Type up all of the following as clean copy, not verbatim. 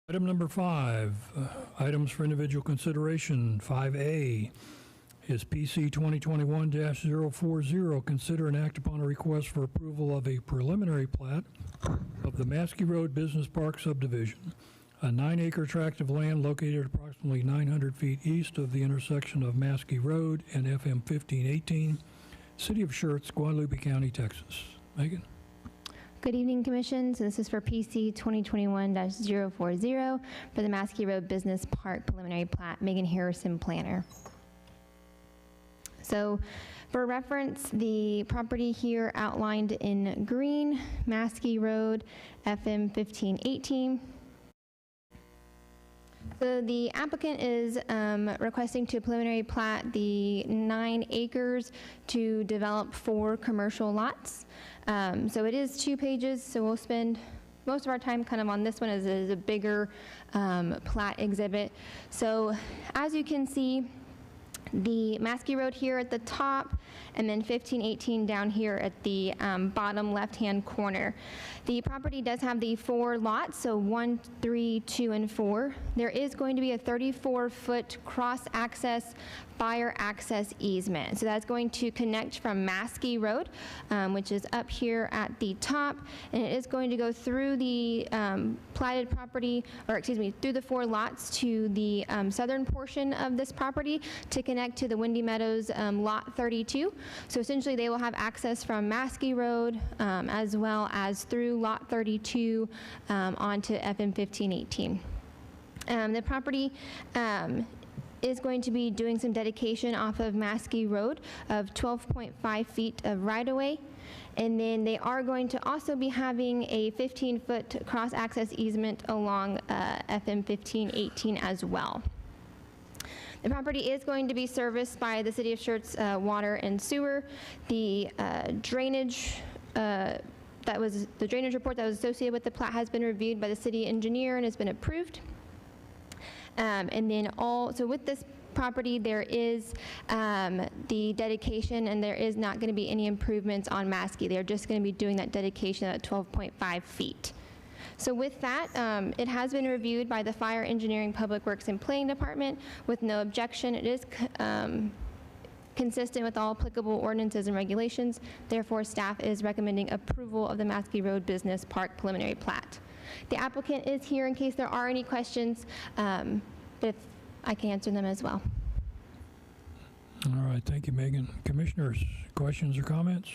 Item number 5, items for individual consideration. 5A is PC 2021-040. Consider and act upon a request for approval of a preliminary plat of the Maskey Road Business Park subdivision, a 9-acre tract of land located approximately 900 feet east of the intersection of Maskey Road and FM 1518, City of Schertz, Guadalupe County, Texas. Megan? Good evening, Commission. So this is for PC 2021-040 for the Maskey Road Business Park preliminary plat. Megan Harrison, planner. So for reference, the property here outlined in green, Maskey Road, FM 1518. So the applicant is requesting to preliminary plat the 9 acres to develop 4 commercial lots. So it is 2 pages, so we'll spend most of our time kind of on this one as a bigger plat exhibit. So as you can see, the Maskey Road here at the top, and then 1518 down here at the bottom left-hand corner. The property does have the 4 lots, so 1, 3, 2, and 4. There is going to be a 34-foot cross-access fire access easement. So that's going to connect from Maskey Road, which is up here at the top, and it is going to go through the platted property, or excuse me, through the 4 lots to the southern portion of this property to connect to the Windy Meadows lot 32. So essentially they will have access from Maskey Road as well as through lot 32 onto FM 1518. The property is going to be doing some dedication off of Maskey Road of 12.5 feet of right-of-way. And then they are going to also be having a 15-foot cross-access easement along FM 1518 as well. The property is going to be serviced by the City of Schertz water and sewer. The drainage the drainage report that was associated with the plat has been reviewed by the city engineer and has been approved. And then so with this property, there is the dedication, and there is not going to be any improvements on Maskey. They're just going to be doing that dedication at 12.5 feet. So with that, it has been reviewed by the Fire Engineering, Public Works, and Planning Department with no objection. It is consistent with all applicable ordinances and regulations. Therefore, staff is recommending approval of the Maskey Road Business Park preliminary plat. The applicant is here in case there are any questions, but if I can answer them as well. All right, thank you, Megan. Commissioners, questions or comments?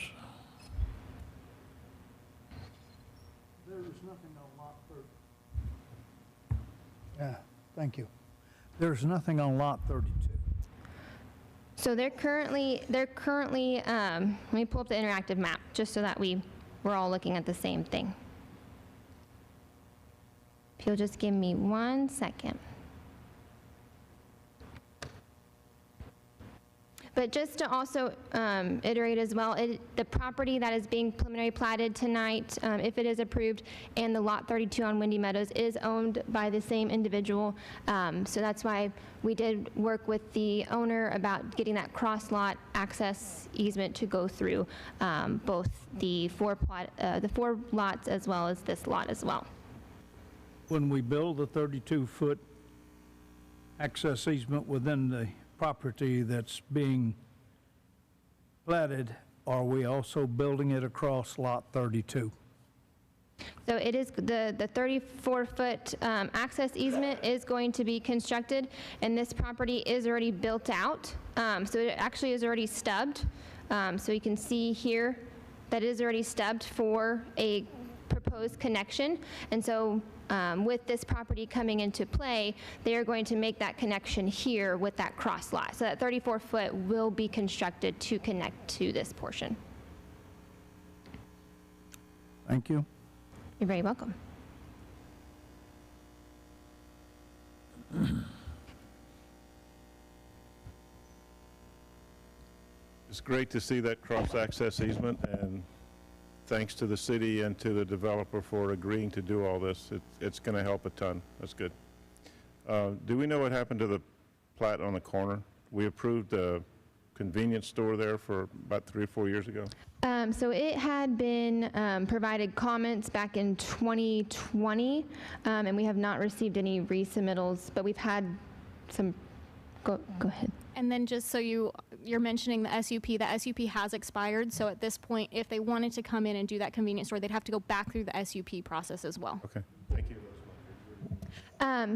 There is nothing on lot 30. Yeah, thank you. There's nothing on lot 32. So they're currently, let me pull up the interactive map just so that we're all looking at the same thing. If you'll just give me 1 second. But just to also iterate as well, the property that is being preliminary platted tonight, if it is approved, and the lot 32 on Windy Meadows is owned by the same individual. So that's why we did work with the owner about getting that cross-lot access easement to go through both the 4 lots as well as this lot as well. When we build a 32-foot access easement within the property that's being platted, are we also building it across lot 32? So it is the 34-foot access easement is going to be constructed, and this property is already built out. So it actually is already stubbed. So you can see here that it is already stubbed for a proposed connection. And so with this property coming into play, they are going to make that connection here with that cross lot. So that 34-foot will be constructed to connect to this portion. Thank you. You're very welcome. It's great to see that cross-access easement, and thanks to the city and to the developer for agreeing to do all this. It's going to help a ton. That's good. Do we know what happened to the plat on the corner? We approved a convenience store there for about 3 or 4 years ago. So it had been provided comments back in 2020, and we have not received any resubmittals, but we've had some, go ahead. And then just so you're mentioning the SUP has expired, so at this point, if they wanted to come in and do that convenience store, they'd have to go back through the SUP process as well. Okay, thank you.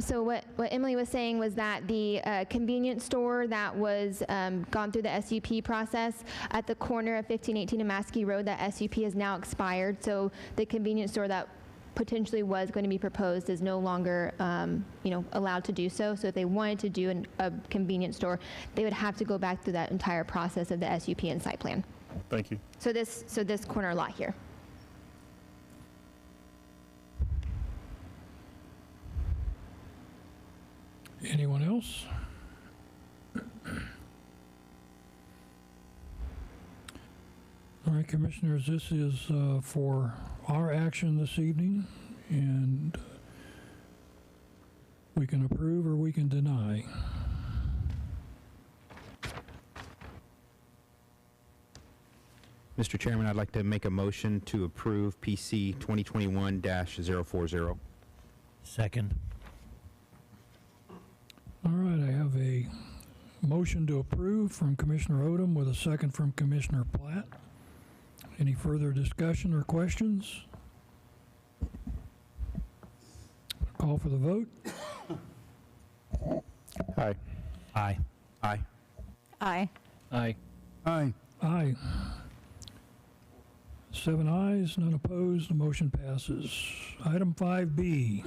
So what Emily was saying was that the convenience store that was gone through the SUP process at the corner of 1518 and Maskey Road, that SUP has now expired. So the convenience store that potentially was going to be proposed is no longer, allowed to do so. So if they wanted to do a convenience store, they would have to go back through that entire process of the SUP and site plan. Thank you. So this corner lot here. Anyone else? All right, Commissioners, this is for our action this evening, and we can approve or we can deny. Mr. Chairman, I'd like to make a motion to approve PC 2021-040. Second. All right, I have a motion to approve from Commissioner Odom with a second from Commissioner Platt. Any further discussion or questions? Call for the vote. Aye. Aye. Aye. Aye. Aye. Aye. Aye. 7 ayes, none opposed, the motion passes. Item 5B,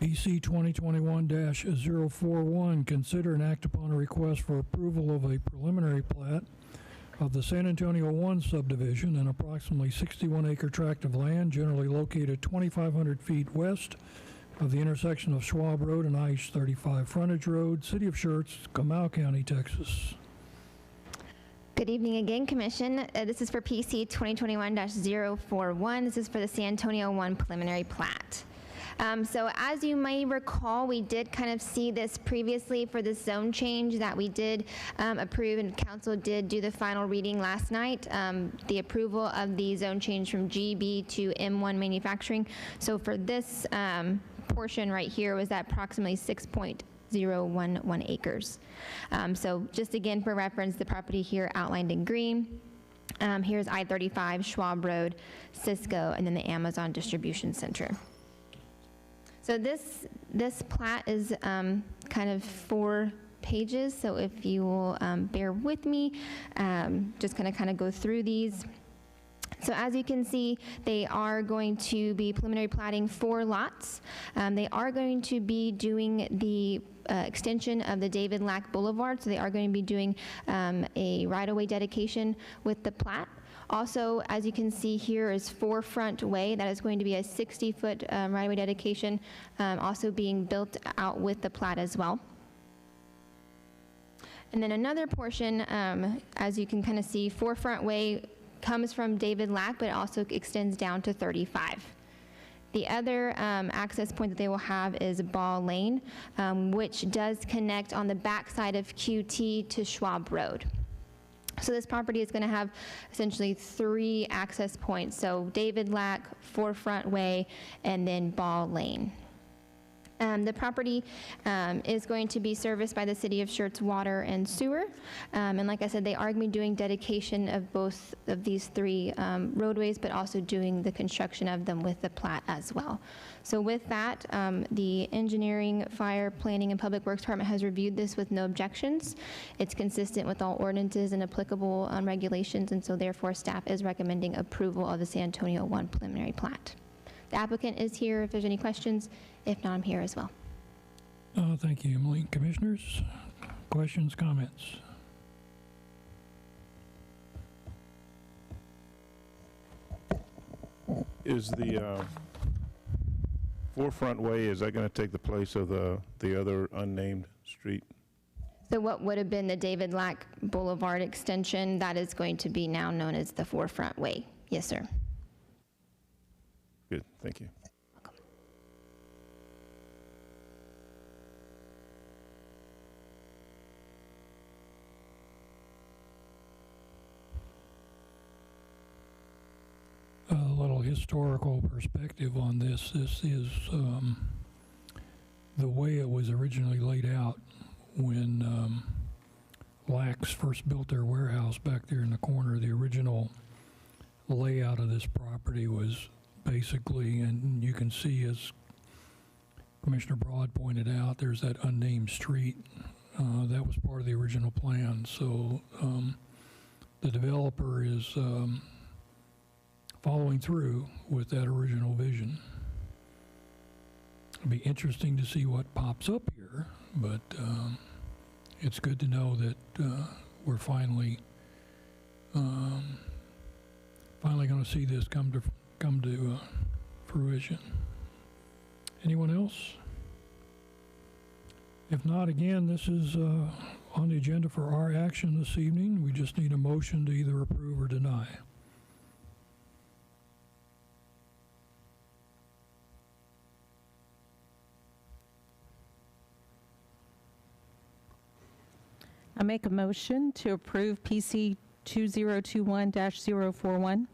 BC 2021-041, consider and act upon a request for approval of a preliminary plat of the San Antonio 1 subdivision, an approximately 61-acre tract of land generally located 2,500 feet west of the intersection of Schwab Road and I-35 Frontage Road, City of Schertz, Comal County, Texas. Good evening again, Commission. This is for PC 2021-041. This is for the San Antonio 1 preliminary plat. So as you may recall, we did kind of see this previously for the zone change that we did approve, and Council did do the final reading last night, the approval of the zone change from GB to M1 manufacturing. So for this portion right here was at approximately 6.011 acres. So just again for reference, the property here outlined in green. Here's I-35, Schwab Road, Cisco, and then the Amazon Distribution Center. So this plat is kind of 4 pages, so if you will bear with me, just kind of go through these. So as you can see, they are going to be preliminary platting 4 lots. They are going to be doing the extension of the David Lack Boulevard, so they are going to be doing a right-of-way dedication with the plat. Also, as you can see here is Forefront Way. That is going to be a 60-foot right-of-way dedication, also being built out with the plat as well. And then another portion, as you can kind of see, Forefront Way comes from David Lack, but it also extends down to 35. The other access point that they will have is Ball Lane, which does connect on the backside of QT to Schwab Road. So this property is going to have essentially 3 access points. So David Lack, Forefront Way, and then Ball Lane. The property is going to be serviced by the City of Schertz Water and Sewer. And like I said, they are going to be doing dedication of both of these 3 roadways, but also doing the construction of them with the plat as well. So with that, the Engineering, Fire, Planning, and Public Works Department has reviewed this with no objections. It's consistent with all ordinances and applicable regulations, and so therefore staff is recommending approval of the San Antonio 1 preliminary plat. The applicant is here if there's any questions. If not, I'm here as well. Thank you, Emily. Commissioners, questions, comments? Is the Forefront Way, is that going to take the place of the other unnamed street? So what would have been the David Lack Boulevard extension, that is going to be now known as the Forefront Way. Yes, sir. Good, thank you. historical perspective on this. This is the way it was originally laid out when Lax first built their warehouse back there in the corner. The original layout of this property was basically, and you can see as Commissioner Broad pointed out, there's that unnamed street. That was part of the original plan. So the developer is following through with that original vision. It'll be interesting to see what pops up here, but it's good to know that we're finally going to see this come to fruition. Anyone else? If not, again, this is on the agenda for our action this evening. We just need a motion to either approve or deny. I make a motion to approve PC 2021-041.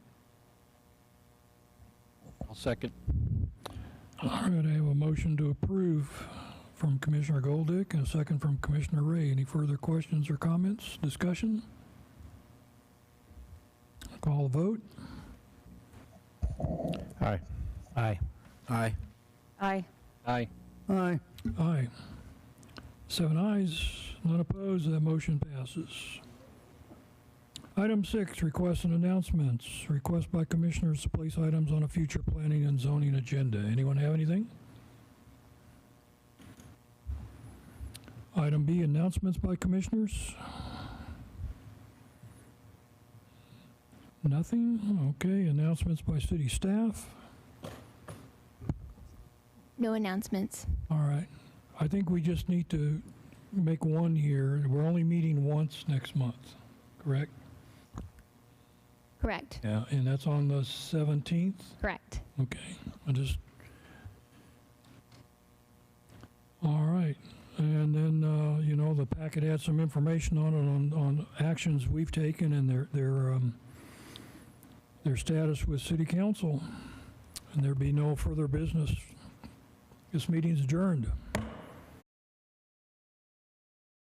I'll second. All right, I have a motion to approve from Commissioner Goldick and a second from Commissioner Ray. Any further questions or comments, discussion? Call the vote. Aye. Aye. Aye. Aye. Aye. Aye. Aye. 7 ayes, none opposed, that motion passes. Item 6, requests and announcements. Request by commissioners to place items on a future planning and zoning agenda. Anyone have anything? Item B, announcements by commissioners. Nothing? Okay, announcements by city staff. No announcements. All right. I think we just need to make one here. We're only meeting once next month, correct? Correct. Yeah, and that's on the 17th? Correct. Okay, all right. And then, the packet had some information on it on actions we've taken and their status with city council. And there be no further business. This meeting's adjourned.